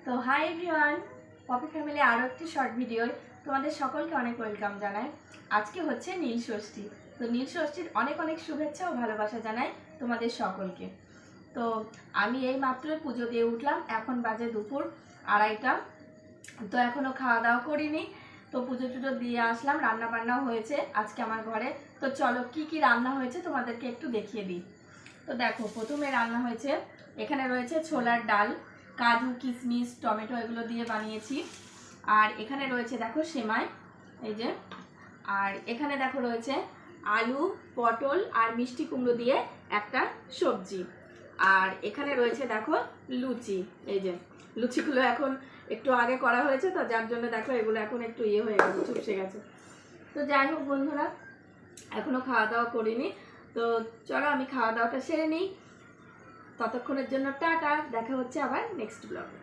তো hi everyone, poppy family আরও একটি শর্ট ভিডিও তোমাদের সকলকে অনেক ওয়েলকাম জানাই। আজকে হচ্ছে নীল ষষ্ঠী। তো নীল ষষ্ঠীর অনেক অনেক শুভেচ্ছা ও ভালোবাসা জানাই তোমাদের সকলকে। তো আমি এই মাত্র পুজো দিয়ে উঠলাম, এখন বাজে দুপুর 2:30। তো এখনও খাওয়া দাওয়া করিনি। তো পুজো টুজো দিয়ে আসলাম, রান্না বান্নাও হয়েছে আজকে আমার ঘরে। তো চলো কি কি রান্না হয়েছে তোমাদেরকে একটু দেখিয়ে দিই। তো দেখো, প্রথমে রান্না হয়েছে, এখানে রয়েছে ছোলার ডাল, কাজু কিশমিশ টমেটো এগুলো দিয়ে বানিয়েছি। আর এখানে রয়েছে দেখো সেমাই, এই যে। আর এখানে দেখো রয়েছে আলু পটল আর মিষ্টি কুমড়ো দিয়ে একটা সবজি। আর এখানে রয়েছে দেখো লুচি, এই যে লুচিগুলো এখন একটু আগে করা হয়েছে, তো যার জন্য দেখো এগুলো এখন একটু হয়ে গেছে, চুপসে গেছে। তো যাই হোক বন্ধুরা, এখনো খাওয়া দাওয়া করিনি। তো চলো আমি খাওয়া দাওয়াটা সেরে নিই। ততক্ষণের জন্য টাটা, দেখা হচ্ছে আবার নেক্সট ব্লগে।